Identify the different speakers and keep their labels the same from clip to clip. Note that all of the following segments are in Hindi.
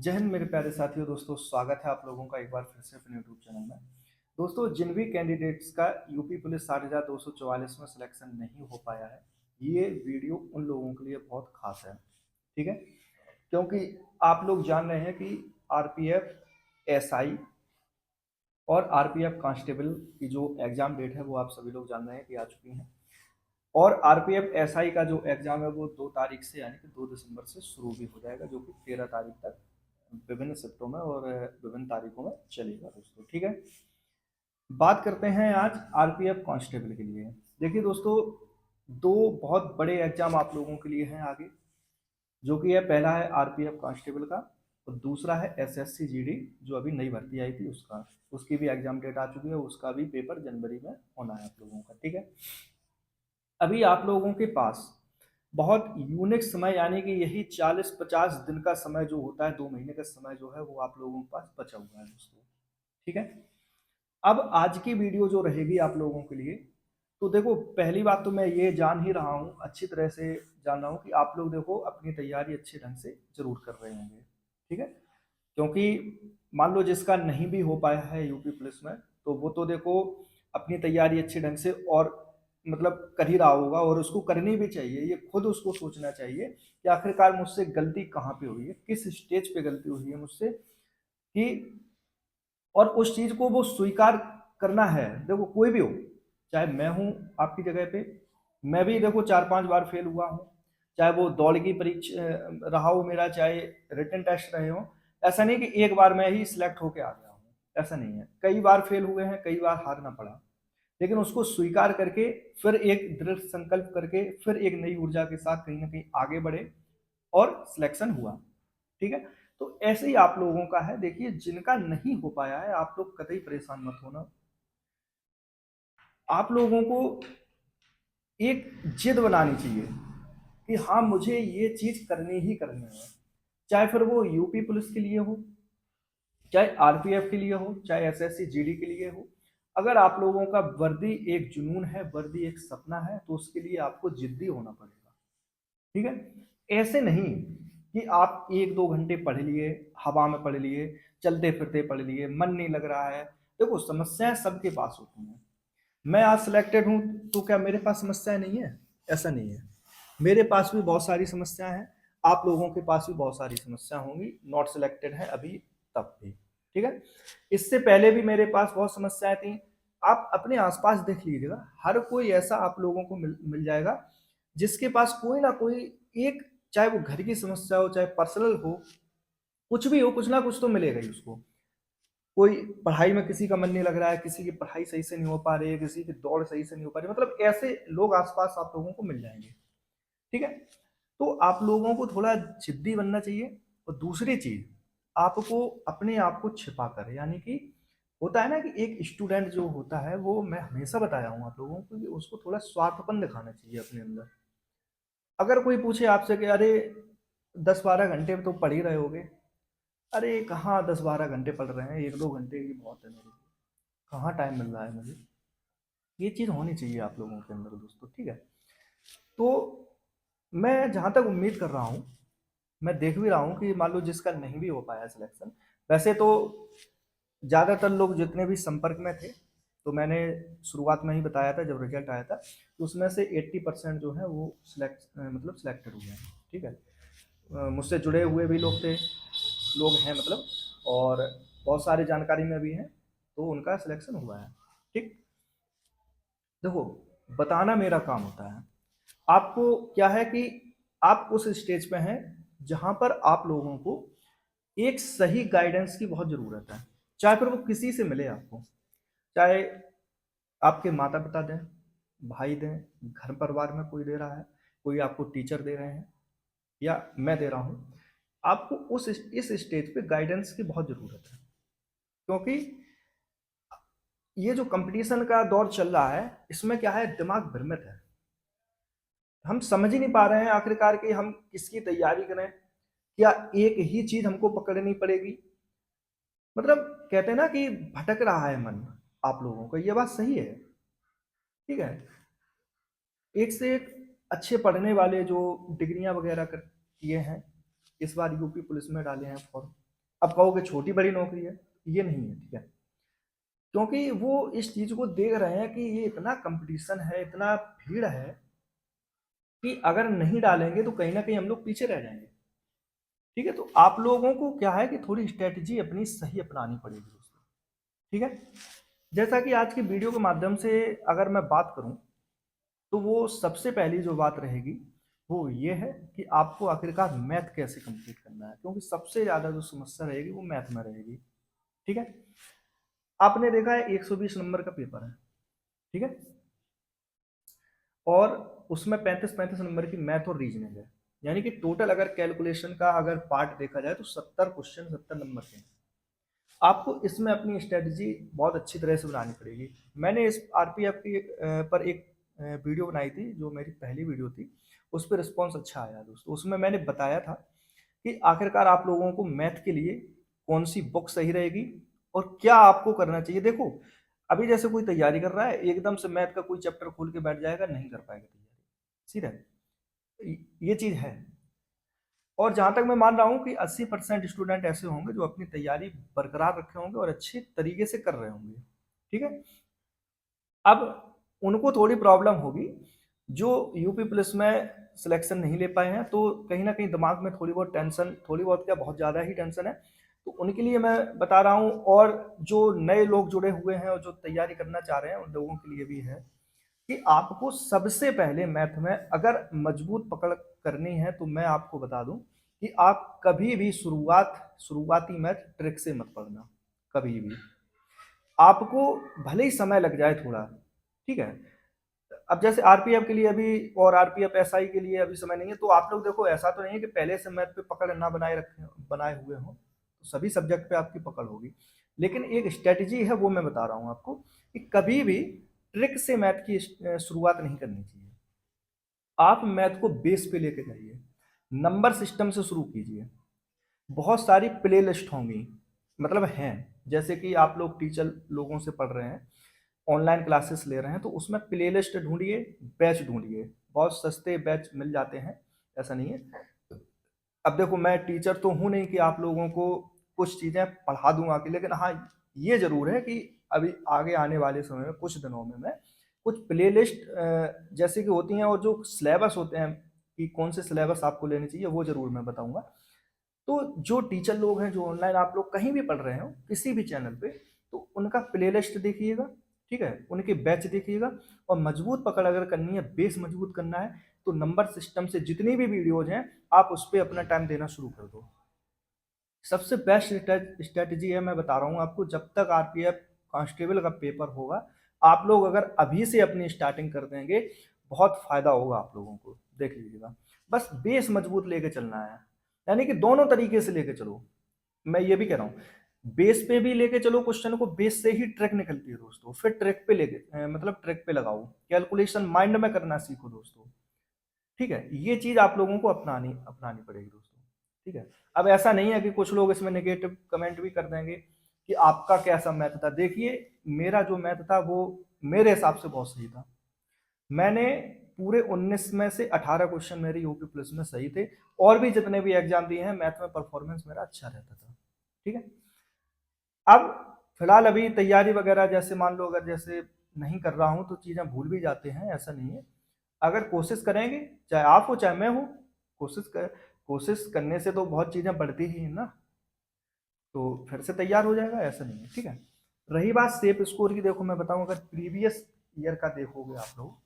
Speaker 1: जय हिंद मेरे प्यारे साथियों। दोस्तों, स्वागत है आप लोगों का एक बार फिर से अपने यूट्यूब चैनल में। दोस्तों, जिन भी कैंडिडेट्स का यूपी पुलिस 60,244 में सिलेक्शन नहीं हो पाया है, ये वीडियो उन लोगों के लिए बहुत खास है। ठीक है, क्योंकि आप लोग जान रहे हैं कि आरपीएफ, एसआई और आरपीएफ कांस्टेबल की जो एग्जाम डेट है वो आप सभी लोग जान रहे हैं कि आ चुकी है। और आरपीएफ एसआई का जो एग्जाम है वो 2 तारीख से यानी कि 2 दिसंबर से शुरू भी हो जाएगा, जो कि 13 तारीख तक विभिन्न शिफ्टों में और विभिन्न तारीखों में चलेगा। दोस्तों, ठीक है, बात करते हैं आज आरपीएफ कांस्टेबल के लिए। देखिए दोस्तों, दो बहुत बड़े एग्जाम आप लोगों के लिए हैं आगे, जो कि है पहला है आरपीएफ कांस्टेबल का और दूसरा है एसएससी जीडी जो अभी नई भर्ती आई थी उसका। उसकी भी एग्जाम डेट आ चुकी है, उसका भी पेपर जनवरी में होना है आप लोगों का। ठीक है, अभी आप लोगों के पास बहुत यूनिक समय यानी कि यही 40-50 दिन का समय जो होता है, 2 महीने का समय जो है वो आप लोगों के पास बचा हुआ है दोस्तों। ठीक है, अब आज की वीडियो जो रहेगी आप लोगों के लिए, तो देखो, पहली बात तो मैं ये जान ही रहा हूँ, अच्छी तरह से जान रहा हूँ कि आप लोग देखो अपनी तैयारी अच्छे ढंग से जरूर कर रहे होंगे। ठीक है, क्योंकि मान लो जिसका नहीं भी हो पाया है यूपी पुलिस में, तो वो तो देखो अपनी तैयारी अच्छे ढंग से और मतलब कर ही रहा होगा, और उसको करनी भी चाहिए। ये खुद उसको सोचना चाहिए कि आखिरकार मुझसे गलती कहाँ पे हुई है, किस स्टेज पे गलती हुई है मुझसे, कि और उस चीज को वो स्वीकार करना है। देखो, कोई भी हो, चाहे मैं हूं आपकी जगह पे, मैं भी देखो 4-5 बार फेल हुआ हूं, चाहे वो दौड़ की परीक्षा रहा हो मेरा, चाहे रिटन टेस्ट रहे हो। ऐसा नहीं कि एक बार मैं ही सिलेक्ट होके आ गया हूँ, ऐसा नहीं है। कई बार फेल हुए हैं, कई बार हारना पड़ा, लेकिन उसको स्वीकार करके फिर एक दृढ़ संकल्प करके फिर एक नई ऊर्जा के साथ कहीं ना कहीं आगे बढ़े और सिलेक्शन हुआ। ठीक है, तो ऐसे ही आप लोगों का है। देखिए, जिनका नहीं हो पाया है, आप लोग कतई परेशान मत होना। आप लोगों को एक जिद बनानी चाहिए कि हाँ, मुझे ये चीज करनी ही करनी है, चाहे फिर वो यूपी पुलिस के लिए हो, चाहे आरपीएफ के लिए हो, चाहे एसएससी जीडी के लिए हो। अगर आप लोगों का वर्दी एक जुनून है, वर्दी एक सपना है, तो उसके लिए आपको जिद्दी होना पड़ेगा। ठीक है, ऐसे नहीं कि आप 1-2 घंटे पढ़ लिए, हवा में पढ़ लिए, चलते फिरते पढ़ लिए, मन नहीं लग रहा है। देखो, समस्याएं सबके पास होती हैं। मैं आज सिलेक्टेड हूं तो क्या मेरे पास समस्याएं नहीं है? ऐसा नहीं है, मेरे पास भी बहुत सारी समस्याएं हैं, आप लोगों के पास भी बहुत सारी समस्याएं होंगी। नॉट सिलेक्टेड है अभी तब भी। ठीक है, इससे पहले भी मेरे पास बहुत समस्याएं थी। आप अपने आसपास देख लीजिएगा, हर कोई ऐसा आप लोगों को मिल जाएगा जिसके पास कोई ना कोई एक, चाहे वो घर की समस्या हो, चाहे पर्सनल हो, कुछ भी हो, कुछ ना कुछ तो मिलेगा ही उसको। कोई पढ़ाई में किसी का मन नहीं लग रहा है, किसी की पढ़ाई सही से नहीं हो पा रही है, किसी की दौड़ सही से नहीं हो पा रही, मतलब ऐसे लोग आसपास आप लोगों को मिल जाएंगे। ठीक है, तो आप लोगों को थोड़ा जिद्दी बनना चाहिए। और दूसरी चीज, आपको अपने आप को छिपा कर, यानी कि होता है ना कि एक स्टूडेंट जो होता है, वो मैं हमेशा बताया हूँ आप लोगों को कि उसको थोड़ा स्वार्थपन दिखाना चाहिए अपने अंदर। अगर कोई पूछे आपसे कि अरे 10-12 घंटे तो पढ़ ही रहे होगे, अरे कहाँ 10-12 घंटे पढ़ रहे हैं, 1-2 घंटे ही बहुत है मेरे लिए, कहाँ टाइम मिल रहा है मुझे। ये चीज़ होनी चाहिए आप लोगों के अंदर दोस्तों। ठीक है, तो मैं जहाँ तक उम्मीद कर रहा हूँ, मैं देख भी रहा हूँ कि मान लो जिसका नहीं भी हो पाया सिलेक्शन, वैसे तो ज़्यादातर लोग जितने भी संपर्क में थे, तो मैंने शुरुआत में ही बताया था जब रिजल्ट आया था, तो उसमें से 80% जो है वो मतलब सिलेक्टेड हुए हैं। ठीक है, मुझसे जुड़े हुए भी लोग हैं मतलब, और बहुत सारे जानकारी में भी हैं, तो उनका सिलेक्शन हुआ है। ठीक, देखो, बताना मेरा काम होता है। आपको क्या है कि आप उस स्टेज पे हैं जहां पर आप लोगों को एक सही गाइडेंस की बहुत ज़रूरत है, चाहे फिर वो किसी से मिले आपको, चाहे आपके माता पिता दें, भाई दें, घर परिवार में कोई दे रहा है, कोई आपको टीचर दे रहे हैं, या मैं दे रहा हूँ। आपको उस इस स्टेज पे गाइडेंस की बहुत ज़रूरत है, क्योंकि ये जो कंपटीशन का दौर चल रहा है, इसमें क्या है, दिमाग भ्रमित है। हम समझ ही नहीं पा रहे हैं आखिरकार कि हम किसकी तैयारी करें, क्या एक ही चीज हमको पकड़नी पड़ेगी। मतलब कहते हैं ना कि भटक रहा है मन आप लोगों का, ये बात सही है। ठीक है, एक से एक अच्छे पढ़ने वाले जो डिग्रियां वगैरह कर किए हैं, इस बार यूपी पुलिस में डाले हैं फॉर्म, अब कहोगे छोटी बड़ी नौकरी है, ये नहीं है, ठीक है, क्योंकि वो इस चीज को देख रहे हैं कि ये इतना कंपटीशन है, इतना भीड़ है कि अगर नहीं डालेंगे तो कहीं ना कहीं हम लोग पीछे रह जाएंगे। ठीक है, तो आप लोगों को क्या है कि थोड़ी स्ट्रेटजी अपनी सही अपनानी पड़ेगी दोस्तों। ठीक है, जैसा कि आज की वीडियो के माध्यम से अगर मैं बात करूं, तो वो सबसे पहली जो बात रहेगी वो ये है कि आपको आखिरकार मैथ कैसे कंप्लीट करना है, क्योंकि सबसे ज़्यादा जो समस्या रहेगी वो मैथ में रहेगी। ठीक है, आपने देखा है 120 नंबर का पेपर है, ठीक है, और उसमें 35-35 नंबर की मैथ और रीजनिंग है, यानी कि टोटल अगर कैलकुलेशन का अगर पार्ट देखा जाए तो 70 क्वेश्चन 70 नंबर के हैं। आपको इसमें अपनी स्ट्रेटजी बहुत अच्छी तरह से बनानी पड़ेगी। मैंने इस आरपीएफ की पर एक वीडियो बनाई थी, जो मेरी पहली वीडियो थी, उस पर रिस्पॉन्स अच्छा आया दोस्तों। उसमें मैंने बताया था कि आखिरकार आप लोगों को मैथ के लिए कौन सी बुक सही रहेगी और क्या आपको करना चाहिए। देखो, अभी जैसे कोई तैयारी कर रहा है, एकदम से मैथ का कोई चैप्टर खोल के बैठ जाएगा, नहीं कर पाएगा तैयारी, सीधा ये चीज है। और जहां तक मैं मान रहा हूं कि 80% स्टूडेंट ऐसे होंगे जो अपनी तैयारी बरकरार रखे होंगे और अच्छे तरीके से कर रहे होंगे। ठीक है, अब उनको थोड़ी प्रॉब्लम होगी जो यूपी पुलिस में सिलेक्शन नहीं ले पाए हैं, तो कहीं ना कहीं दिमाग में थोड़ी बहुत टेंशन, थोड़ी बहुत क्या बहुत ज़्यादा ही टेंशन है, तो उनके लिए मैं बता रहा हूँ। और जो नए लोग जुड़े हुए हैं और जो तैयारी करना चाह रहे हैं उन लोगों के लिए भी है कि आपको सबसे पहले मैथ में अगर मजबूत पकड़ करनी है, तो मैं आपको बता दूं कि आप कभी भी शुरुआती मैथ ट्रिक से मत पढ़ना, कभी भी। आपको भले ही समय लग जाए थोड़ा, ठीक है, अब जैसे आरपीएफ के लिए अभी और आरपीएफ एसआई के लिए अभी समय नहीं है, तो आप लोग देखो, ऐसा तो नहीं है कि पहले से मैथ पे पकड़ ना बनाए हुए हो, तो सभी सब्जेक्ट पे आपकी पकड़ होगी, लेकिन एक स्ट्रेटजी है वो मैं बता रहा हूँ आपको कि कभी भी ट्रिक से मैथ की शुरुआत नहीं करनी चाहिए। आप मैथ को बेस पे लेके जाइए, नंबर सिस्टम से शुरू कीजिए। बहुत सारी प्ले लिस्ट होंगी, मतलब हैं, जैसे कि आप लोग टीचर लोगों से पढ़ रहे हैं, ऑनलाइन क्लासेस ले रहे हैं, तो उसमें प्ले लिस्ट ढूंढिए, बैच ढूंढिए, बहुत सस्ते बैच मिल जाते हैं, ऐसा नहीं है। अब देखो, मैं टीचर तो हूँ नहीं कि आप लोगों को कुछ चीज़ें पढ़ा दूंगा कि, लेकिन हाँ, ये जरूर है कि अभी आगे आने वाले समय में कुछ दिनों में मैं कुछ प्लेलिस्ट जैसे कि होती हैं, और जो सिलेबस होते हैं कि कौन से सिलेबस आपको लेने चाहिए, वो जरूर मैं बताऊंगा। तो जो टीचर लोग हैं, जो ऑनलाइन आप लोग कहीं भी पढ़ रहे हो किसी भी चैनल पे, तो उनका प्लेलिस्ट देखिएगा, ठीक है, उनके बैच देखिएगा। और मजबूत पकड़ अगर करनी है, बेस मजबूत करना है, तो नंबर सिस्टम से जितनी भी वीडियोज हैं आप उस पर अपना टाइम देना शुरू कर दो। सबसे बेस्ट स्ट्रेटजी है, मैं बता रहा हूँ आपको, जब तक आरपीएफ कांस्टेबल का पेपर होगा, आप लोग अगर अभी से अपनी स्टार्टिंग कर देंगे, बहुत फायदा होगा आप लोगों को, देख लीजिएगा। बस बेस मजबूत लेके चलना है, यानी कि दोनों तरीके से लेके चलो। मैं ये भी कह रहा हूँ, बेस पे भी लेके चलो क्वेश्चन को, बेस से ही ट्रैक निकलती है दोस्तों, फिर ट्रैक पे लेके मतलब ट्रैक पे लगाओ, कैलकुलेशन माइंड में करना सीखो दोस्तों। ठीक है, ये चीज आप लोगों को अपनानी अपनानी पड़ेगी दोस्तों। ठीक है, अब ऐसा नहीं है कि कुछ लोग इसमें नेगेटिव कमेंट भी कर देंगे कि आपका कैसा मैथ था। देखिए, मेरा जो मैथ था वो मेरे हिसाब से बहुत सही था। मैंने पूरे 19 में से 18 क्वेश्चन मेरे यूपी प्लस में सही थे, और भी जितने भी एग्जाम दिए हैं मैथ में परफॉर्मेंस मेरा अच्छा रहता था। ठीक है, अब फिलहाल अभी तैयारी वगैरह, जैसे मान लो अगर जैसे नहीं कर रहा हूं तो चीजें भूल भी जाते हैं, ऐसा नहीं है। अगर कोशिश करेंगे, चाहे आप हो चाहे मैं हूँ, कोशिश करने से तो बहुत चीजें बढ़ती ही है ना, तो फिर से तैयार हो जाएगा, ऐसा नहीं है। ठीक है, रही बात सेफ स्कोर की, देखो मैं बताऊं, अगर प्रीवियस ईयर का देखोगे आप लोग,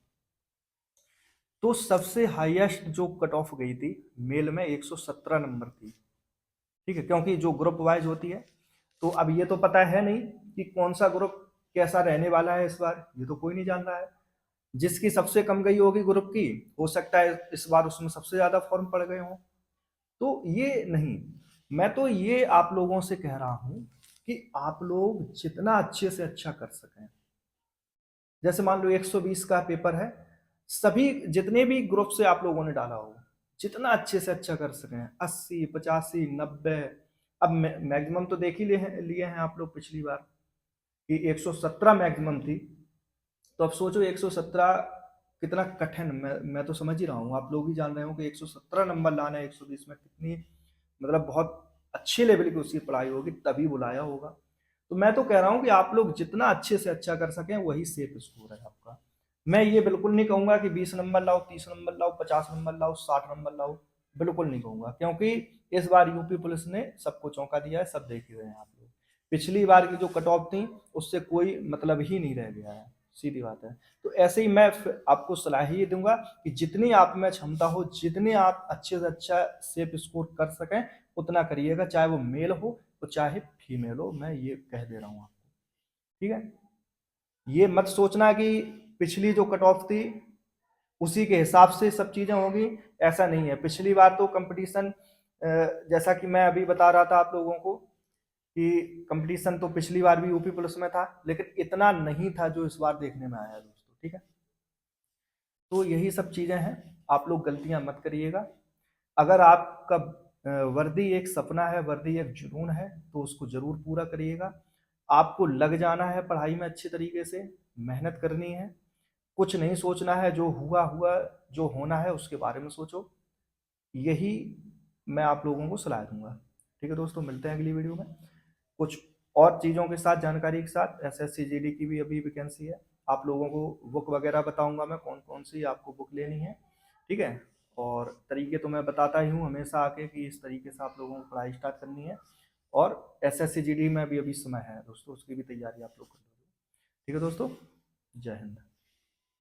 Speaker 1: तो सबसे हाईएस्ट जो कट ऑफ गई थी मेल में 117 नंबर थी। ठीक है, क्योंकि जो ग्रुप वाइज होती है, तो अब ये तो पता है नहीं कि कौन सा ग्रुप कैसा रहने वाला है इस बार, ये तो कोई नहीं जान रहा है। जिसकी सबसे कम गई होगी ग्रुप की, हो सकता है इस बार उसमें सबसे ज्यादा फॉर्म पड़ गए हों। तो ये नहीं, मैं तो ये आप लोगों से कह रहा हूं कि आप लोग जितना अच्छे से अच्छा कर सकें। जैसे मान लो 120 का पेपर है, सभी जितने भी ग्रुप से आप लोगों ने डाला हो, जितना अच्छे से अच्छा कर सकें, 80 85 90। अब मैक्सिमम तो देख ही लिए हैं आप लोग पिछली बार कि 117 मैक्सिमम थी, तो अब सोचो 117 कितना कठिन, मैं तो समझ ही रहा हूँ, आप लोग भी जान रहे हो कि 117 नंबर लाना है 120 में कितनी, मतलब बहुत अच्छे लेवल की उसकी पढ़ाई होगी तभी बुलाया होगा। तो मैं तो कह रहा हूँ कि आप लोग जितना अच्छे से अच्छा कर सकें वही सेफ स्कोर है आपका। मैं ये बिल्कुल नहीं कहूँगा कि 20 नंबर लाओ, 30 नंबर लाओ, 50 नंबर लाओ, 60 नंबर लाओ, बिल्कुल नहीं कहूँगा, क्योंकि इस बार यूपी पुलिस ने सबको चौंका दिया है, सब देख ही रहे हैं आप लोग। पिछली बार की जो कट ऑफ थी उससे कोई मतलब ही नहीं रह गया है, सीधी बात है। तो ऐसे ही मैं आपको सलाह ये दूंगा कि जितनी आप में क्षमता हो, जितने आप अच्छे से अच्छा सेफ स्कोर कर सकें उतना करिएगा, चाहे वो मेल हो तो चाहे फीमेल हो, मैं ये कह दे रहा हूँ आपको। ठीक है, ये मत सोचना कि पिछली जो कट ऑफ थी उसी के हिसाब से सब चीजें होगी, ऐसा नहीं है। पिछली बार तो कंपटीशन, जैसा कि मैं अभी बता रहा था आप लोगों को कि कंपटीशन तो पिछली बार भी यूपी पुलिस में था, लेकिन इतना नहीं था जो इस बार देखने में आया दोस्तों। ठीक है, तो यही सब चीजें हैं, आप लोग गलतियां मत करिएगा। अगर आपका वर्दी एक सपना है, वर्दी एक जुनून है, तो उसको जरूर पूरा करिएगा। आपको लग जाना है पढ़ाई में अच्छी तरीके से, मेहनत करनी है, कुछ नहीं सोचना है, जो हुआ हुआ, जो होना है उसके बारे में सोचो। यही मैं आप लोगों को सलाह दूंगा। ठीक है दोस्तों, मिलते हैं अगली वीडियो में कुछ और चीज़ों के साथ, जानकारी के साथ। एसएससी जीडी की भी अभी वैकेंसी है, आप लोगों को बुक वगैरह बताऊंगा मैं कौन कौन सी आपको बुक लेनी है। ठीक है, और तरीके तो मैं बताता ही हूँ हमेशा आके कि इस तरीके से आप लोगों को पढ़ाई स्टार्ट करनी है। और एसएससी जीडी में भी अभी समय है दोस्तों, उसकी भी तैयारी आप लोग कर लो। ठीक है दोस्तों, जय हिंद।